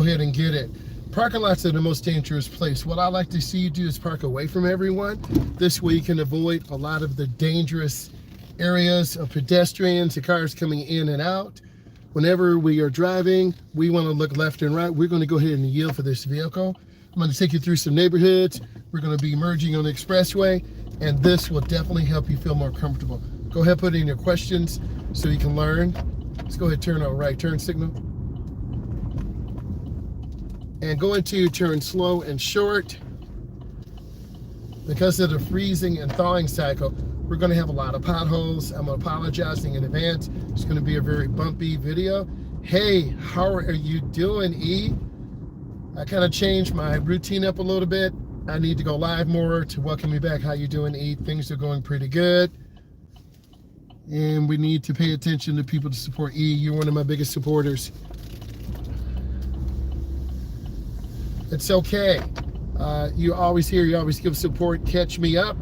ahead and get it. Parking lots are the most dangerous place. What I like to see you do is park away from everyone. This way you can avoid a lot of the dangerous areas of pedestrians and cars coming in and out. Whenever we are driving, we want to look left and right. We're going to go ahead and yield for this vehicle. I'm going to take you through some neighborhoods. We're going to be merging on the expressway, and this will definitely help you feel more comfortable. Go ahead, put in your questions so you can learn. Let's go ahead and turn on right turn signal. And going to turn slow and short. Because of the freezing and thawing cycle, we're going to have a lot of potholes. I'm apologizing in advance. It's going to be a very bumpy video. Hey, how are you doing, E? I kind of changed my routine up a little bit. I need to go live more to welcome you back. How you doing, E? Things are going pretty good. And we need to pay attention to people to support E. You're one of my biggest supporters. It's okay. You always hear, you always give support. Catch me up.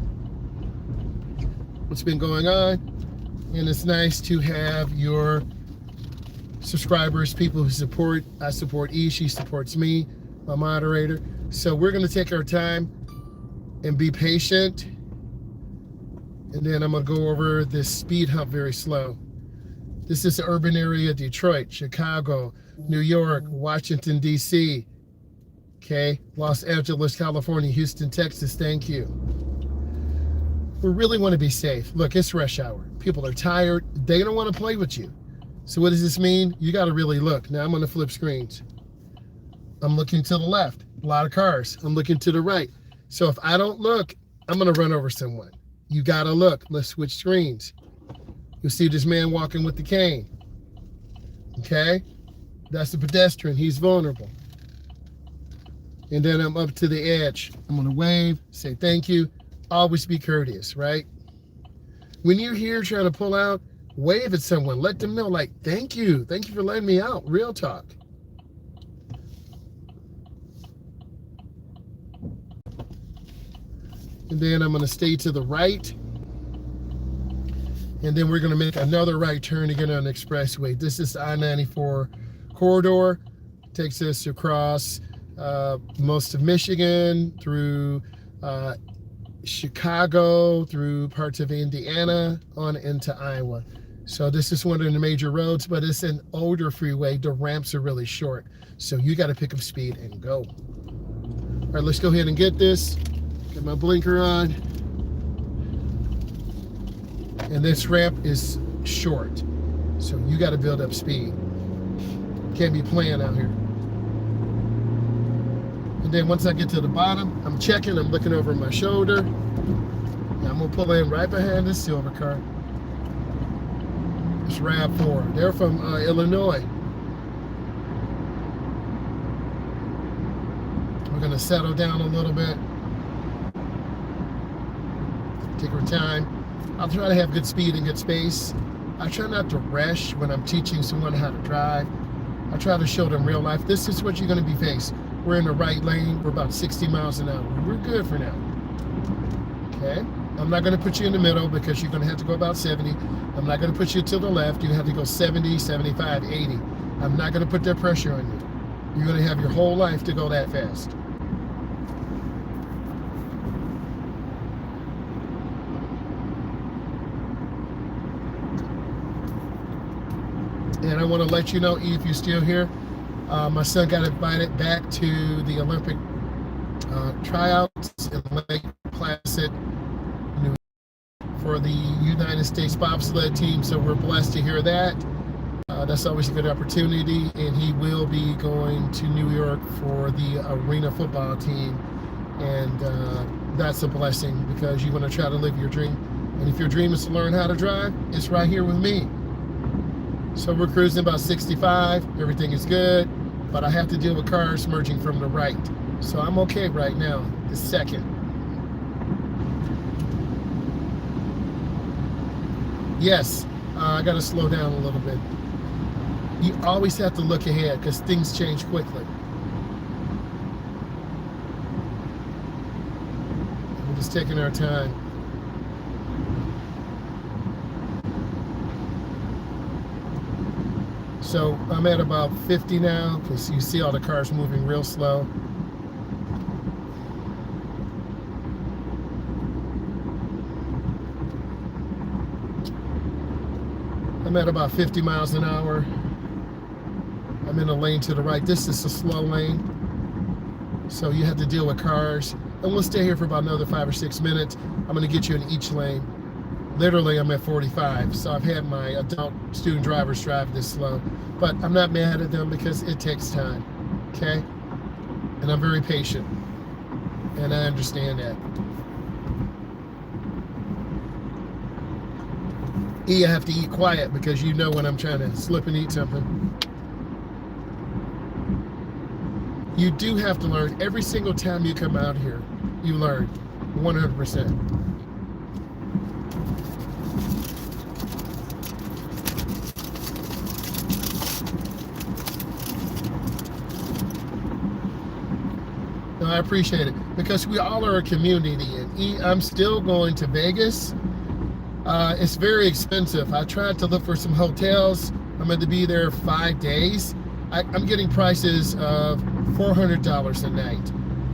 What's been going on? And it's nice to have your subscribers, people who support. I support E, she supports me, my moderator. So we're going to take our time and be patient. And then I'm going to go over this speed hump very slow. This is the urban area: Detroit, Chicago, New York, Washington, D.C., okay, Los Angeles, California, Houston, Texas. Thank you. We really want to be safe. Look, it's rush hour. People are tired. They don't want to play with you. So what does this mean? You got to really look. Now I'm going to flip screens. I'm looking to the left. A lot of cars. I'm looking to the right. So if I don't look, I'm going to run over someone. You got to look. Let's switch screens. You'll see this man walking with the cane. Okay? That's the pedestrian. He's vulnerable. And then I'm up to the edge. I'm going to wave, say thank you. Always be courteous, right? When you're here trying to pull out, wave at someone. Let them know, like, thank you. Thank you for letting me out. Real talk. And then I'm going to stay to the right. And then we're going to make another right turn to get on the expressway. This is the I-94 corridor. Takes us across most of Michigan, through Chicago, through parts of Indiana, on into Iowa. So this is one of the major roads, but it's an older freeway. The ramps are really short. So you got to pick up speed and go. All right, let's go ahead and get this. Get my blinker on. And this ramp is short. So you got to build up speed. Can't be playing out here. And then once I get to the bottom, I'm checking, I'm looking over my shoulder. And I'm gonna pull in right behind this silver car. It's RAV4. They're from Illinois. We're gonna settle down a little bit. Take our time. I'll try to have good speed and good space. I try not to rush when I'm teaching someone how to drive. I try to show them real life. This is what you're gonna be faced. We're in the right lane. We're about 60 miles an hour. We're good for now. Okay? I'm not going to put you in the middle because you're going to have to go about 70. I'm not going to put you to the left. You have to go 70, 75, 80. I'm not going to put that pressure on you. You're going to have your whole life to go that fast. And I want to let you know, if you're still here, my son got invited back to the Olympic tryouts in Lake Placid, New York, for the United States bobsled team. So we're blessed to hear that. That's always a good opportunity. And he will be going to New York for the arena football team. And that's a blessing because you want to try to live your dream. And if your dream is to learn how to drive, it's right here with me. So we're cruising about 65. Everything is good. But I have to deal with cars merging from the right. So I'm okay right now, this second. Yes, I gotta slow down a little bit. You always have to look ahead because things change quickly. We're just taking our time. So I'm at about 50 now because you see all the cars moving real slow. I'm at about 50 miles an hour. I'm in a lane to the right. This is a slow lane, so you have to deal with cars. And we'll stay here for about another 5 or 6 minutes. I'm going to get you in each lane. Literally, I'm at 45, so I've had my adult student drivers drive this slow. But I'm not mad at them because it takes time, okay? And I'm very patient, and I understand that. I have to eat quiet because you know when I'm trying to slip and eat something. You do have to learn. Every single time you come out here, you learn 100%. No, I appreciate it because we all are a community, and I'm still going to Vegas. It's very expensive. I tried to look for some hotels. I'm going to be there 5 days. I'm getting prices of $400 a night,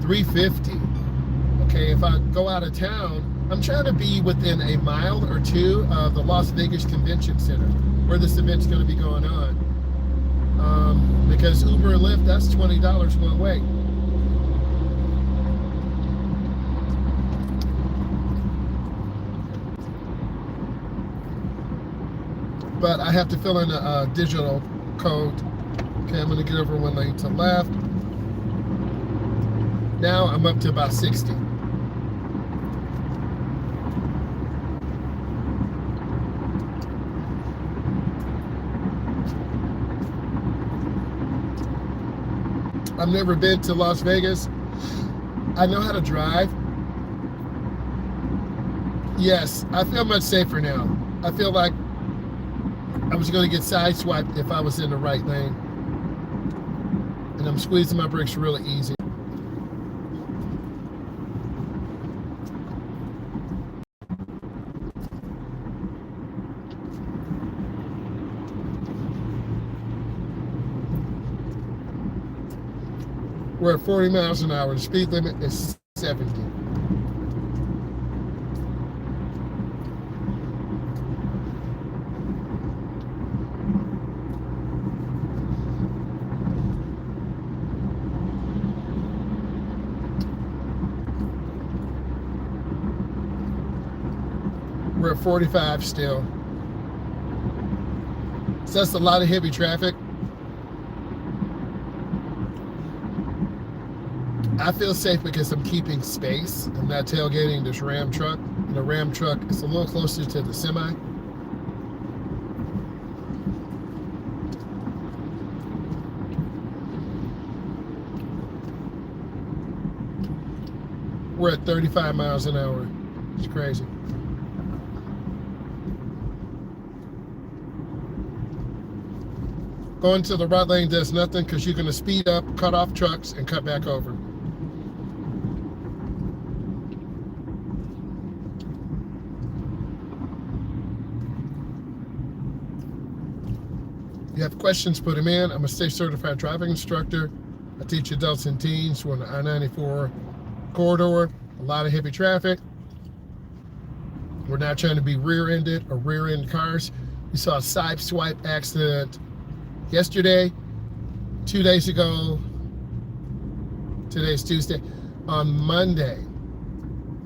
$350. Okay, if I go out of town, I'm trying to be within a mile or two of the Las Vegas Convention Center where this event's going to be going on. Because Uber and Lyft, that's $20 one way. But I have to fill in a digital code. Okay, I'm going to get over one lane to left. Now I'm up to about 60. I've never been to Las Vegas. I know how to drive. Yes, I feel much safer now. I feel like I was going to get sideswiped if I was in the right lane. And I'm squeezing my brakes really easy. We're at 40 miles an hour. The speed limit is 70. We're at 45 still. So that's a lot of heavy traffic. I feel safe because I'm keeping space. I'm not tailgating this Ram truck. And the Ram truck is a little closer to the semi. We're at 35 miles an hour. It's crazy. Going to the right lane does nothing because you're going to speed up, cut off trucks, and cut back over. You have questions, put them in. I'm a state certified driving instructor. I teach adults and teens. We're on the I-94 corridor. A lot of heavy traffic. We're not trying to be rear-ended or rear-end cars. We saw a side swipe accident yesterday, 2 days ago. Today's Tuesday. On Monday,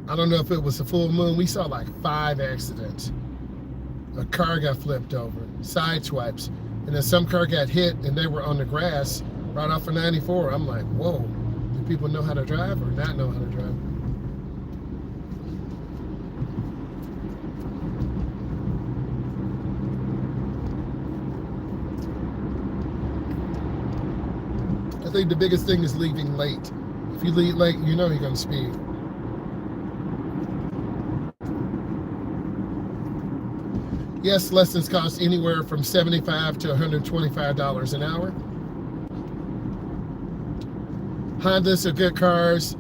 I don't know if it was a full moon, we saw like 5 accidents. A car got flipped over, side swipes. And then some car got hit and they were on the grass right off of 94. I'm like, whoa, do people know how to drive or not know how to drive? I think the biggest thing is leaving late. If you leave late, you know you're going to speed. Yes, lessons cost anywhere from $75 to $125 an hour. Hondas are good cars.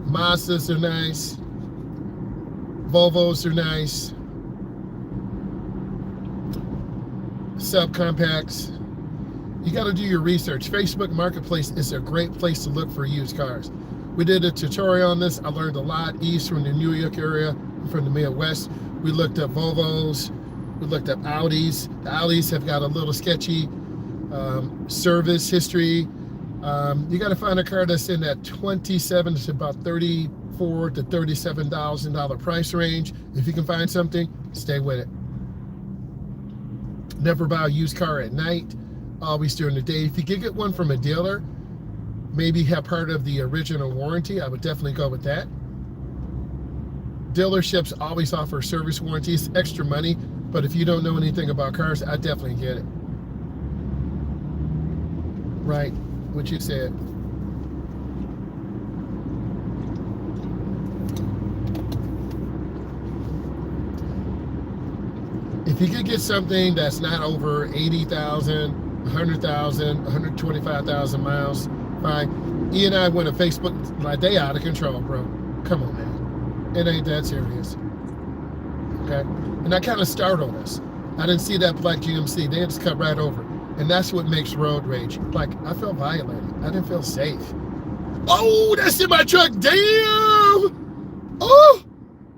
Mazdas are nice. Volvos are nice. Subcompacts. You got to do your research. Facebook Marketplace is a great place to look for used cars. We did a tutorial on this. I learned a lot east from the New York area, from the Midwest. We looked up Volvos. We looked up Audis. The Audis have got a little sketchy service history. You got to find a car that's in that $27,000 to about $34,000 to $37,000 price range. If you can find something, stay with it. Never buy a used car at night, always during the day. If you could get one from a dealer, maybe have part of the original warranty, I would definitely go with that. Dealerships always offer service warranties, extra money, but if you don't know anything about cars, I definitely get it. Right, what you said. If you could get something that's not over 80,000, 100,000, 125,000 miles, fine. E and I went on Facebook, like, they out of control, bro. Come on, man. It ain't that serious. Okay? And that kind of startled us. I didn't see that black GMC. They just cut right over. And that's what makes road rage. Like, I felt violated. I didn't feel safe. Oh, that semi truck, damn! Oh!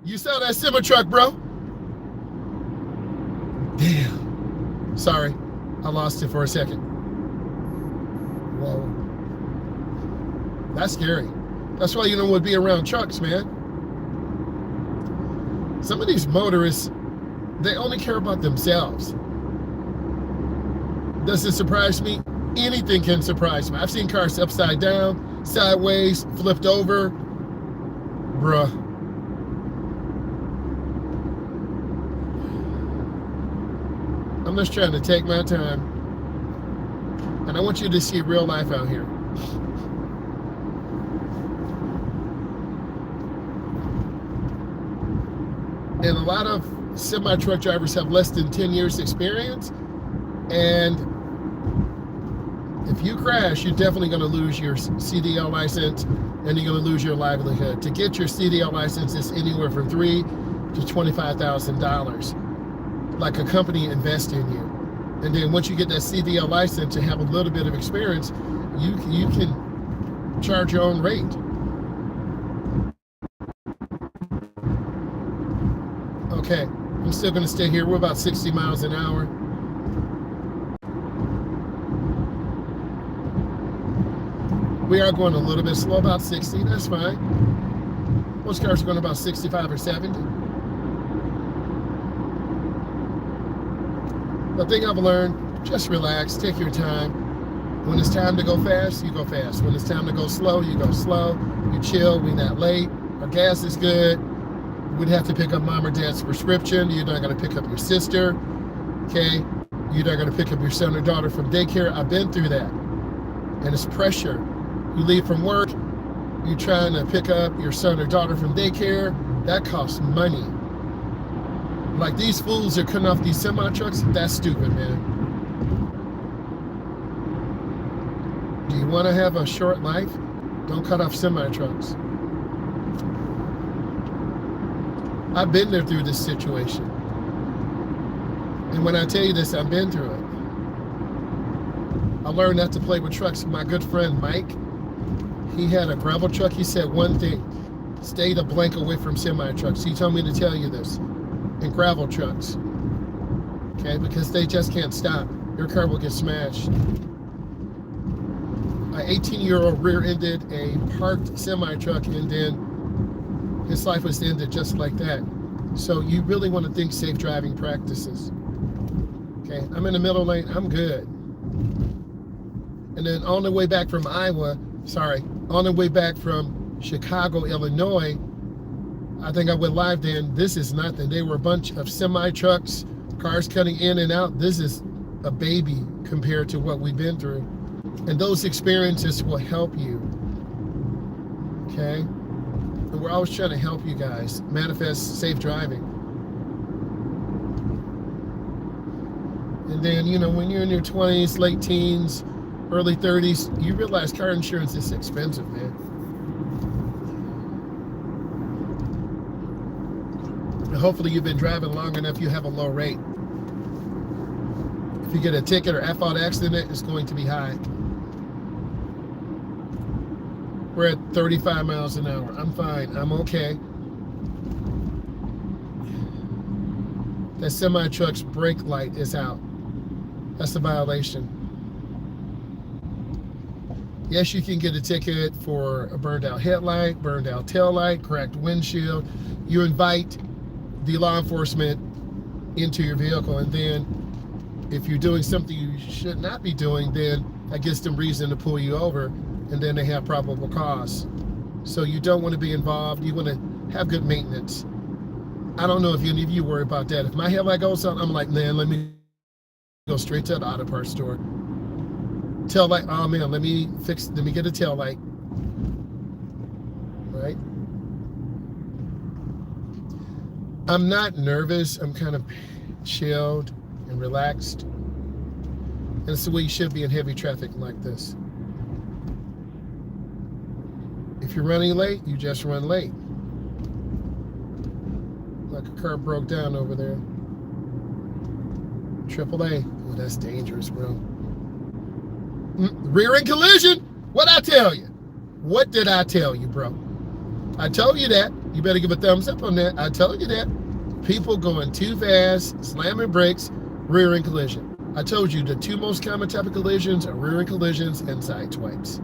You saw that semi truck, bro? Damn. Sorry, I lost it for a second. Whoa. That's scary. That's why you don't want to be around trucks, man. Some of these motorists, they only care about themselves. Does it surprise me? Anything can surprise me. I've seen cars upside down, sideways, flipped over. Bruh. I'm just trying to take my time. And I want you to see real life out here. And a lot of semi-truck drivers have less than 10 years experience. And if you crash, you're definitely going to lose your CDL license and you're going to lose your livelihood. To get your CDL license is anywhere from $3,000 to $25,000. Like a company invest in you. And then once you get that CDL license and have a little bit of experience, you can charge your own rate. Okay, I'm still gonna stay here. We're about 60 miles an hour. We are going a little bit slow, about 60, that's fine. Most cars are going about 65 or 70. The thing I've learned, just relax, take your time. When it's time to go fast, you go fast. When it's time to go slow, you go slow. You chill, we're not late. Our gas is good. We'd have to pick up mom or dad's prescription. You're not gonna pick up your sister, okay? You're not gonna pick up your son or daughter from daycare. I've been through that. And it's pressure. You leave from work, you're trying to pick up your son or daughter from daycare. That costs money. Like these fools are cutting off these semi-trucks. That's stupid, man. Do you want to have a short life? Don't cut off semi-trucks. I've been there through this situation. And when I tell you this, I've been through it. I learned not to play with trucks. My good friend Mike, he had a gravel truck. He said one thing, stay the blank away from semi-trucks. He told me to tell you this. And gravel trucks, okay, because they just can't stop. Your car will get smashed. An 18-year-old rear-ended a parked semi-truck, and then his life was ended just like that. So you really want to think safe driving practices. Okay, I'm in the middle lane, I'm good. And then on the way back from on the way back from Chicago, Illinois, I think I went live then. This is nothing. They were a bunch of semi-trucks, cars cutting in and out. This is a baby compared to what we've been through. And those experiences will help you. Okay? And we're always trying to help you guys manifest safe driving. And then, you know, when you're in your 20s, late teens, early 30s, you realize car insurance is expensive, man. Hopefully you've been driving long enough, you have a low rate. If you get a ticket or at-fault accident, it's going to be high. We're at 35 miles an hour. I'm fine. I'm okay. That semi-truck's brake light is out. That's a violation. Yes, you can get a ticket for a burned out headlight, burned out tail light, cracked windshield. You invite the law enforcement into your vehicle, and then if you're doing something you should not be doing, then that gives them reason to pull you over, and then they have probable cause. So you don't want to be involved. You want to have good maintenance. I don't know if any of you worry about that. If my headlight goes out, I'm like, man, let me go straight to the auto parts store. Tail light, oh man, let me get a tail light. Right? I'm not nervous. I'm kind of chilled and relaxed. And it's the way you should be in heavy traffic like this. If you're running late, you just run late. Like a car broke down over there. AAA. Oh, that's dangerous, bro. Rear end collision. What'd I tell you? What did I tell you, bro? I told you that. You better give a thumbs up on that. I told you that. People going too fast, slamming brakes, rear end collision. I told you the two most common type of collisions are rear end collisions and side swipes.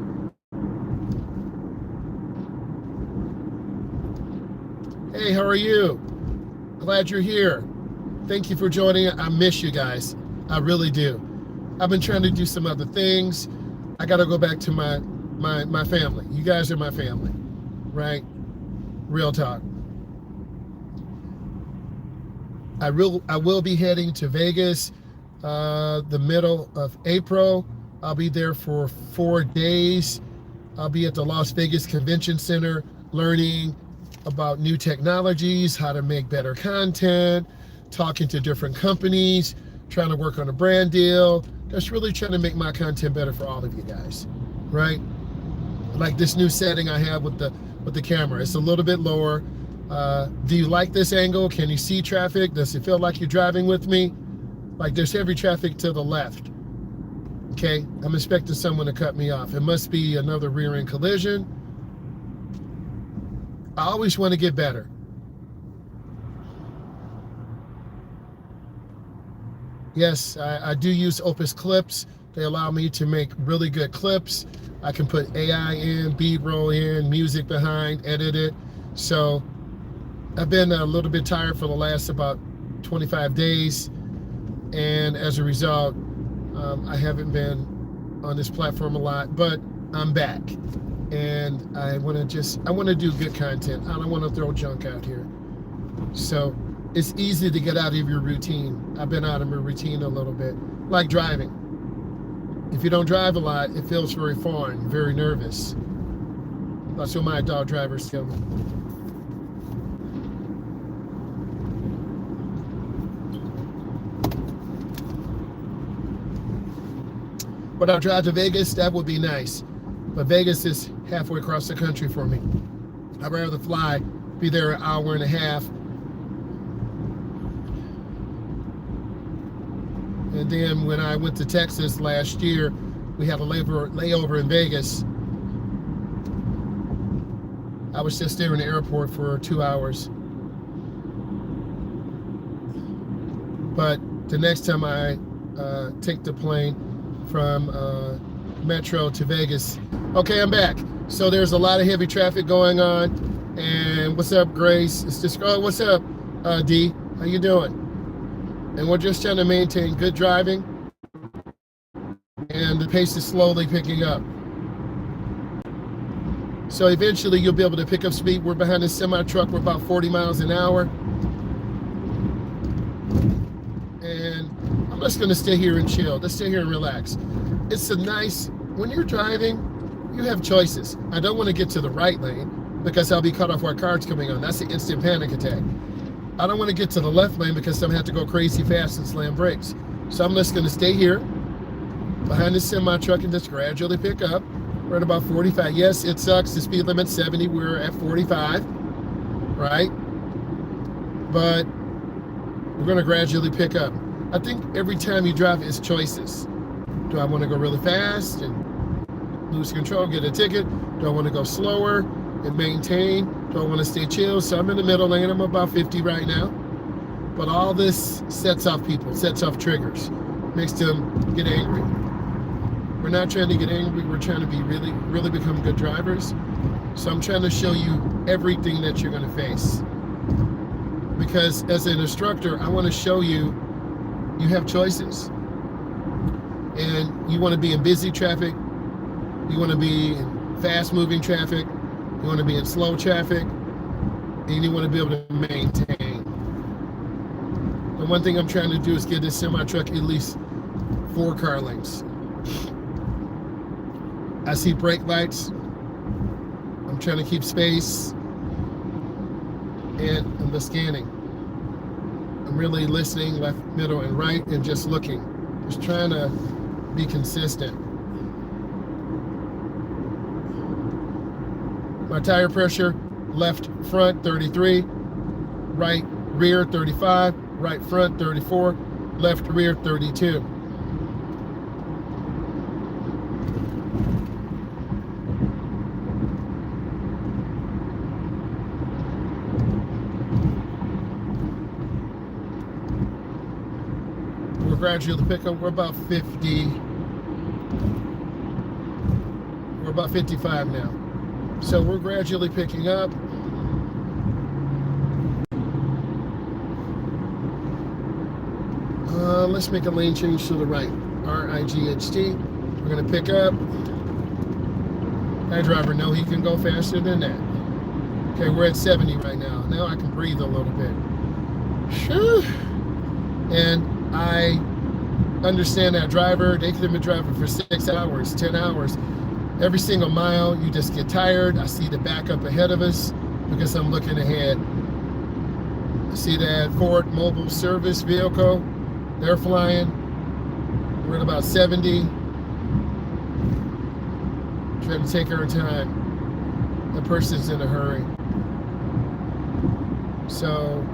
Hey, how are you? Glad you're here. Thank you for joining. I miss you guys. I really do. I've been trying to do some other things. I got to go back to my family. You guys are my family, right? Real talk. I will be heading to Vegas the middle of April. I'll be there for 4 days. I'll be at the Las Vegas Convention Center learning about new technologies, how to make better content, talking to different companies, trying to work on a brand deal. Just really trying to make my content better for all of you guys, right? Like this new setting I have with the camera. It's a little bit lower. Do you like this angle? Can you see traffic? Does it feel like you're driving with me? Like there's heavy traffic to the left. Okay, I'm expecting someone to cut me off. It must be another rear end collision. I always want to get better. Yes, I do use Opus clips. They allow me to make really good clips. I can put AI in, B-roll in, music behind, edit it. So I've been a little bit tired for the last about 25 days. And as a result, I haven't been on this platform a lot, but I'm back. And I want to do good content. I don't want to throw junk out here. So it's easy to get out of your routine. I've been out of my routine a little bit, like driving. If you don't drive a lot, it feels very foreign, very nervous. That's what my dog drivers tell me. But I'll drive to Vegas, that would be nice. But Vegas is halfway across the country for me. I'd rather fly, be there an hour and a half. And then when I went to Texas last year, we had a layover in Vegas. I was just there in the airport for 2 hours. But the next time I take the plane from Metro to Vegas. Okay, I'm back. So there's a lot of heavy traffic going on. And what's up, Grace? It's just, oh, what's up, D? How you doing? And we're just trying to maintain good driving. And the pace is slowly picking up. So eventually you'll be able to pick up speed. We're behind this semi-truck. We're about 40 miles an hour. And I'm just going to stay here and chill. Let's stay here and relax. It's a nice, when you're driving, you have choices. I don't want to get to the right lane because I'll be cut off while cars coming on. That's an instant panic attack. I don't want to get to the left lane because I'm going to have to go crazy fast and slam brakes. So I'm just going to stay here behind the semi-truck and just gradually pick up. We're at about 45. Yes, it sucks. The speed limit's 70. We're at 45, right? But we're going to gradually pick up. I think every time you drive, it's choices. Do I want to go really fast and lose control, get a ticket? Do I want to go slower and maintain? Do I want to stay chill? So I'm in the middle lane. I'm about 50 right now. But all this sets off people, sets off triggers, makes them get angry. We're not trying to get angry. We're trying to be really become good drivers. So I'm trying to show you everything that you're going to face. Because as an instructor, I want to show you have choices. And you want to be in busy traffic. You want to be in fast-moving traffic. You want to be in slow traffic. And you want to be able to maintain. The one thing I'm trying to do is get this semi-truck at least 4 car lengths. I see brake lights. I'm trying to keep space. And I'm scanning. I'm really listening left, middle, and right, and just looking. Just trying to be consistent. My tire pressure, left front 33, right rear 35, right front 34, left rear 32. We're gradually pick up. We're about 50. We're about 55 now. So we're gradually picking up. Let's make a lane change to the right. R-I-G-H-T. We're going to pick up. That driver know he can go faster than that. Okay, we're at 70 right now. Now I can breathe a little bit. Whew. And I understand that driver, they could have been driving for 6 hours, 10 hours. Every single mile, you just get tired. I see the backup ahead of us because I'm looking ahead. I see that Ford Mobile Service vehicle. They're flying. We're at about 70. Trying to take our time. The person's in a hurry. So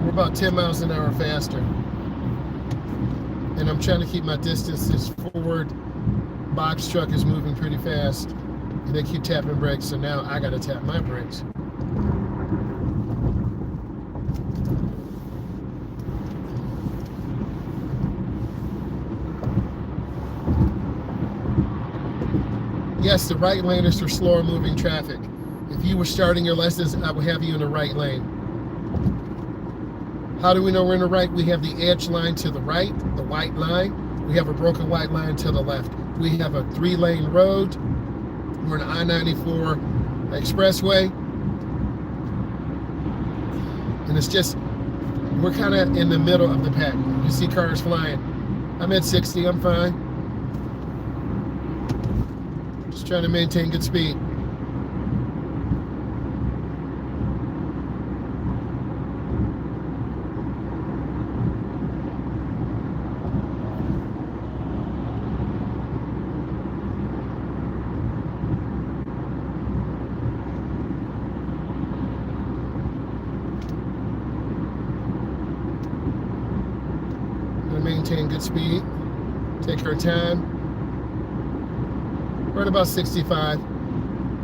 we're about 10 miles an hour faster. And I'm trying to keep my distance. This Ford box truck is moving pretty fast. And they keep tapping brakes, so now I gotta tap my brakes. Yes, the right lane is for slower moving traffic. If you were starting your lessons, I would have you in the right lane. How do we know we're in the right? We have the edge line to the right, the white line. We have a broken white line to the left. We have a 3-lane road. We're on I-94 expressway. And it's just, we're kind of in the middle of the pack. You see cars flying. I'm at 60, I'm fine. Just trying to maintain good speed. Maintain good speed. Take our time. We're at about 65.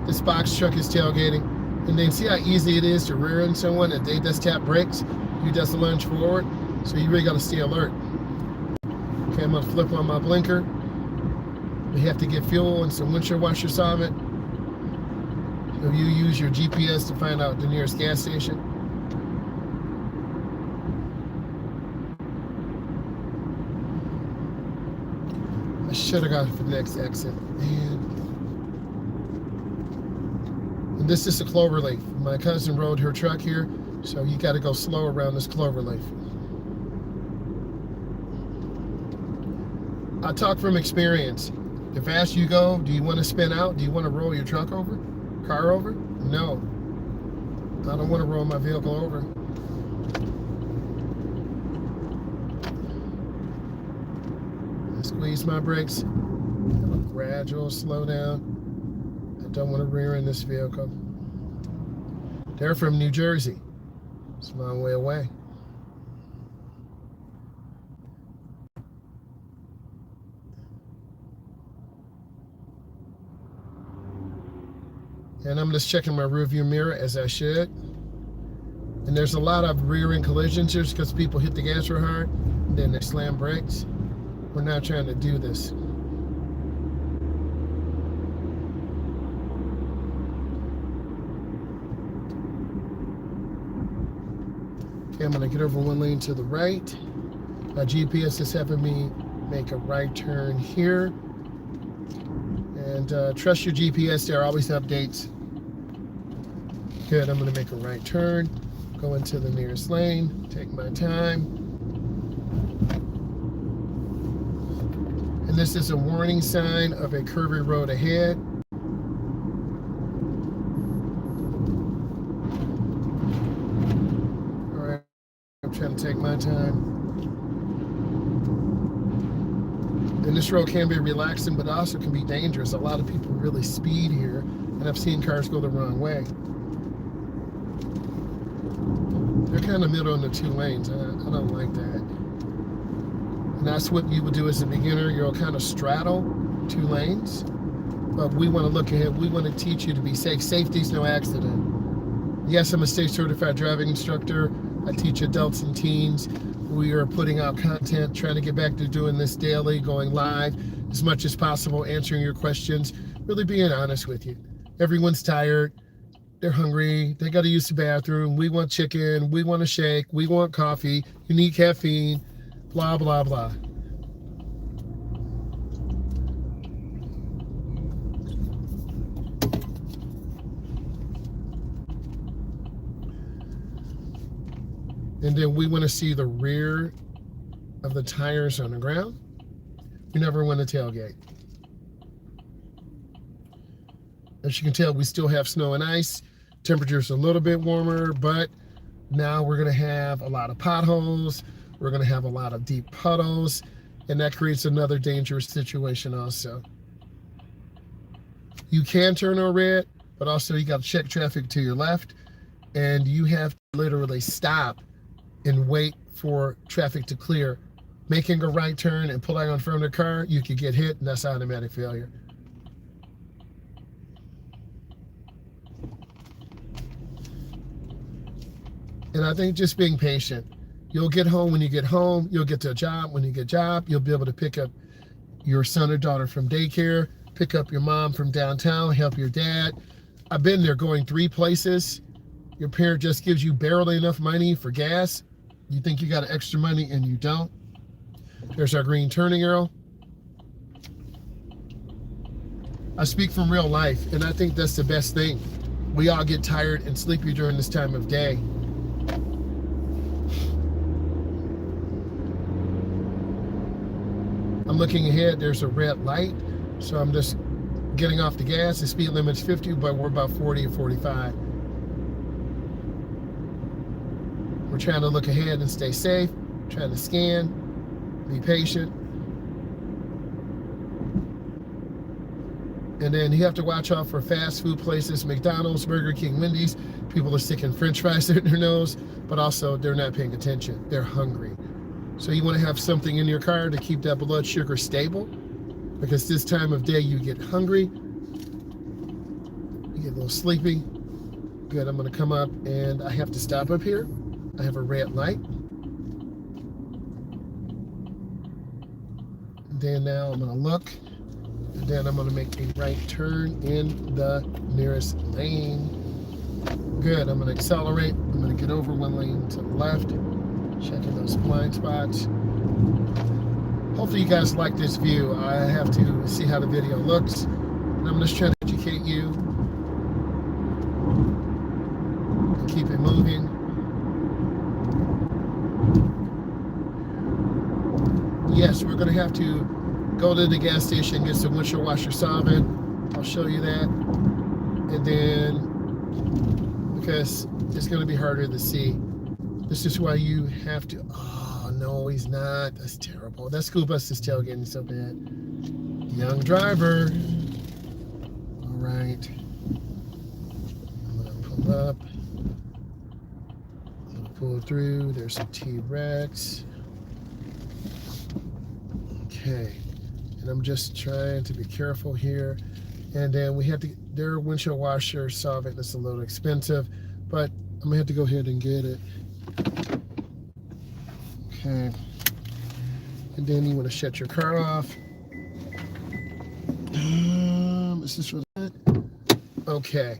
This box truck is tailgating. And then see how easy it is to rear end someone and they just tap brakes. You just lunge forward. So you really got to stay alert. Okay, I'm going to flip on my blinker. We have to get fuel and some windshield washer solvent. So you use your GPS to find out the nearest gas station. I should have gone for the next exit. And this is a clover leaf. My cousin rode her truck here, so you got to go slow around this clover leaf. I talk from experience. The faster you go, do you want to spin out? Do you want to roll your truck over? Car over? No. I don't want to roll my vehicle over. Squeeze my brakes. Have a gradual slow down. I don't want to rear end this vehicle. They're from New Jersey. It's a long way away. And I'm just checking my rearview mirror as I should. And there's a lot of rear-end collisions just because people hit the gas real hard and then they slam brakes. We're not trying to do this. Okay, I'm gonna get over one lane to the right. My GPS is having me make a right turn here. And trust your GPS, there are always updates. Good, I'm gonna make a right turn, go into the nearest lane, take my time. And this is a warning sign of a curvy road ahead. All right, I'm trying to take my time. And this road can be relaxing, but also can be dangerous. A lot of people really speed here, and I've seen cars go the wrong way. They're kind of middle in the two lanes. I don't like that. And that's what you would do as a beginner. You'll kind of straddle two lanes. But we want to look ahead. We want to teach you to be safe. Safety's no accident. Yes, I'm a state certified driving instructor. I teach adults and teens. We are putting out content, trying to get back to doing this daily, going live as much as possible, answering your questions, really being honest with you. Everyone's tired. They're hungry. They got to use the bathroom. We want chicken. We want a shake. We want coffee. You need caffeine. Blah, blah, blah. And then we want to see the rear of the tires on the ground. We never want to tailgate. As you can tell, we still have snow and ice. Temperature's a little bit warmer, but now we're going to have a lot of potholes. We're going to have a lot of deep puddles, and that creates another dangerous situation also. You can turn on red, but also you got to check traffic to your left, and you have to literally stop and wait for traffic to clear. Making a right turn and pulling on front of the car, you could get hit, and that's automatic failure. And I think just being patient. You'll get home when you get home. You'll get to a job when you get a job. You'll be able to pick up your son or daughter from daycare, pick up your mom from downtown, help your dad. I've been there going 3 places. Your parent just gives you barely enough money for gas. You think you got extra money and you don't. There's our green turning arrow. I speak from real life, and I think that's the best thing. We all get tired and sleepy during this time of day. I'm looking ahead, there's a red light, so I'm just getting off the gas. The speed limit's 50, but we're about 40 or 45. We're trying to look ahead and stay safe, trying to scan, be patient. And then you have to watch out for fast food places, McDonald's, Burger King, Wendy's. People are sticking French fries in their nose, but also they're not paying attention. They're hungry. So you want to have something in your car to keep that blood sugar stable, because this time of day you get hungry, you get a little sleepy. Good, I'm going to come up and I have to stop up here. I have a red light. And then now I'm going to look, and then I'm going to make a right turn in the nearest lane. Good, I'm going to accelerate. I'm going to get over one lane to the left. Checking those blind spots. Hopefully you guys like this view. I have to see how the video looks. And I'm just trying to educate you. And keep it moving. Yes, we're going to have to go to the gas station and get some windshield washer solvent. I'll show you that. And then, because it's going to be harder to see. This is why you have to, oh no, he's not, that's terrible. That school bus is tailgating so bad. Young driver. All right. I'm gonna pull up. I'm gonna pull through, there's some T-Rex. Okay, and I'm just trying to be careful here. And then we had to, their windshield washer solvent is a little expensive, but I'm gonna have to go ahead and get it. Okay. And then you want to shut your car off. Is this for that? Okay.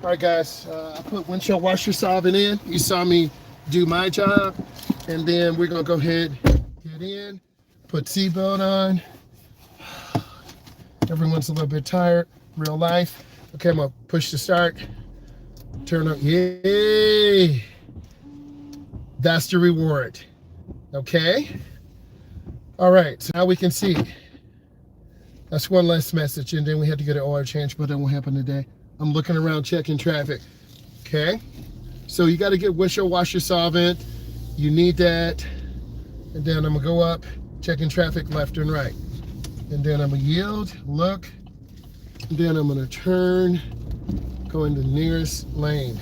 All right, guys, I put windshield washer solvent in. You saw me do my job. And then we're gonna go ahead, get in, put seatbelt on. Everyone's a little bit tired, real life. Okay, I'm gonna push the start, turn up, yay. That's the reward, okay? All right, so now we can see. That's one less message, and then we have to get an oil change, but that won't happen today. I'm looking around checking traffic, okay? So you gotta get windshield washer solvent. You need that. And then I'm gonna go up, checking traffic left and right. And then I'm gonna yield, look, and then I'm gonna turn, go in the nearest lane.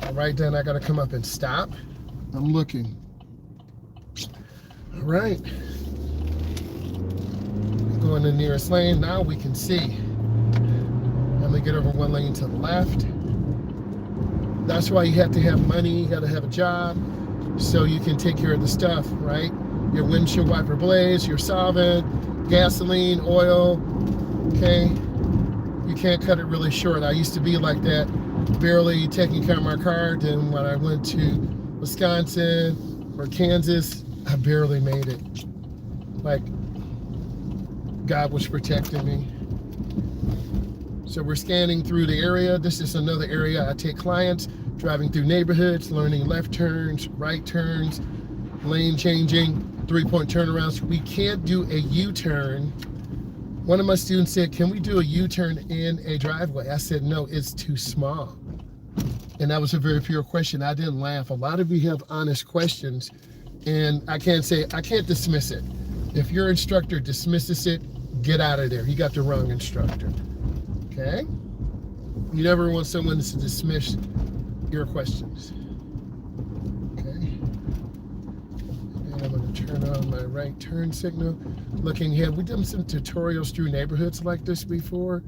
All right, then I gotta come up and stop. I'm looking. All right, in the nearest lane. Now we can see. I'm gonna get over one lane to the left. That's why you have to have money, you gotta have a job, so you can take care of the stuff, right? Your windshield wiper blades, your solvent, gasoline, oil, okay? You can't cut it really short. I used to be like that, barely taking care of my car. Then when I went to Wisconsin or Kansas, I barely made it. Like, God was protecting me. So we're scanning through the area. This is another area I take clients, driving through neighborhoods, learning left turns, right turns, lane changing, 3-point turnarounds. We can't do a U-turn. One of my students said, can we do a U-turn in a driveway? I said, no, it's too small. And that was a very pure question. I didn't laugh. A lot of you have honest questions, and I can't dismiss it. If your instructor dismisses it, get out of there. You got the wrong instructor. Okay? You never want someone to dismiss your questions. Okay? And I'm going to turn on my right turn signal. Looking ahead, we've done some tutorials through neighborhoods like this before.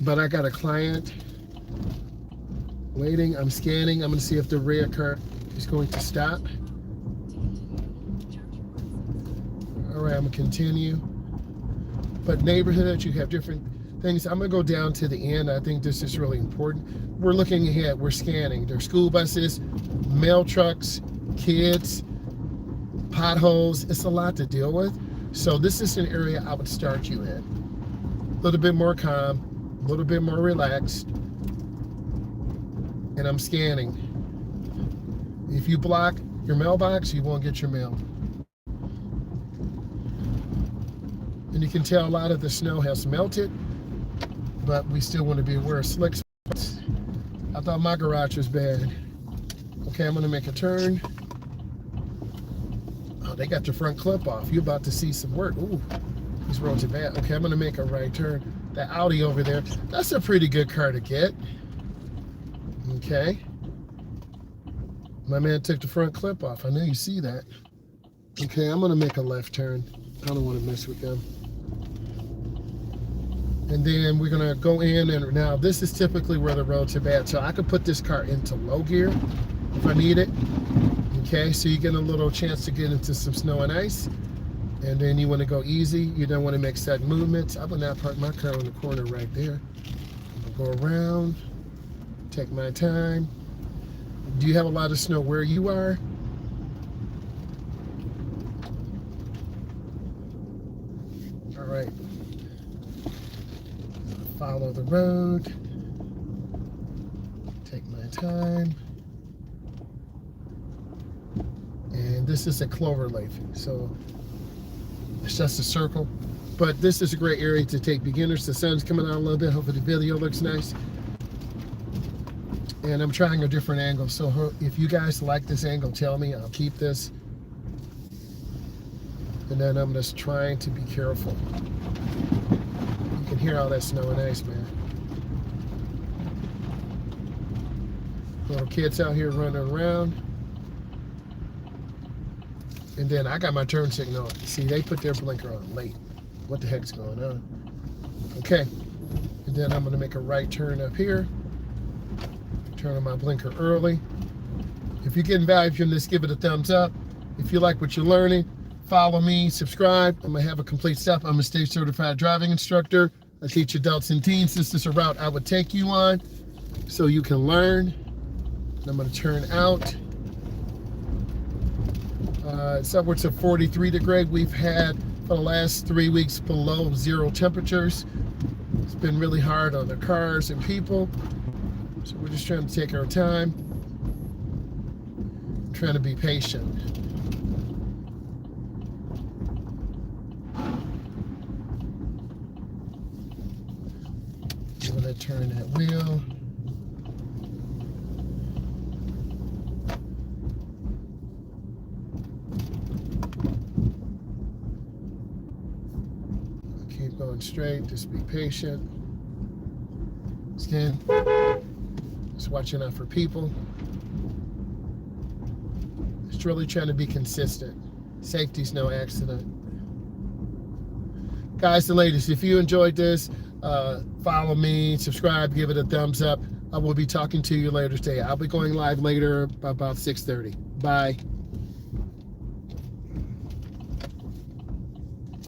But I got a client waiting. I'm scanning. I'm going to see if the red car is going to stop. All right, I'm going to continue. But neighborhoods, you have different things. I'm gonna go down to the end. I think this is really important. We're looking ahead, we're scanning. There's school buses, mail trucks, kids, potholes. It's a lot to deal with. So this is an area I would start you in. A little bit more calm, a little bit more relaxed. And I'm scanning. If you block your mailbox, you won't get your mail. And you can tell a lot of the snow has melted, but we still want to be aware of slick spots. I thought my garage was bad. Okay, I'm gonna make a turn. Oh, they got the front clip off. You're about to see some work. Ooh, these roads are bad. Okay, I'm gonna make a right turn. That Audi over there, that's a pretty good car to get. Okay. My man took the front clip off. I know you see that. Okay, I'm gonna make a left turn. I don't want to mess with them. And then we're gonna go in, and now this is typically where the roads are bad. So I could put this car into low gear if I need it. Okay, so you get a little chance to get into some snow and ice. And then you want to go easy. You don't want to make sudden movements. I would not park my car on the corner right there. I'll go around, take my time. Do you have a lot of snow where you are? All right. Follow the road. Take my time. And this is a clover leaf, so it's just a circle. But this is a great area to take beginners. The sun's coming out a little bit. Hopefully the video looks nice. And I'm trying a different angle. So if you guys like this angle, tell me. I'll keep this. And then I'm just trying to be careful. You can hear all that snow and ice, man. Little kids out here running around. And then I got my turn signal on. See, they put their blinker on late. What the heck's going on? Okay. And then I'm going to make a right turn up here. Turn on my blinker early. If you're getting value from this, give it a thumbs up. If you like what you're learning, follow me, subscribe. I'm going to have a complete step. I'm a state certified driving instructor. I teach adults and teens. This is a route I would take you on so you can learn. And I'm going to turn out. It's upwards of 43 degrees. We've had for the last 3 weeks below zero temperatures. It's been really hard on the cars and people. So we're just trying to take our time, trying to be patient. I'm going to turn that wheel. Keep going straight, just be patient. Scan. Just watching out for people. Just really trying to be consistent. Safety's no accident. Guys and ladies, if you enjoyed this, follow me, subscribe, give it a thumbs up. I will be talking to you later today. I'll be going live later about 6:30. Bye.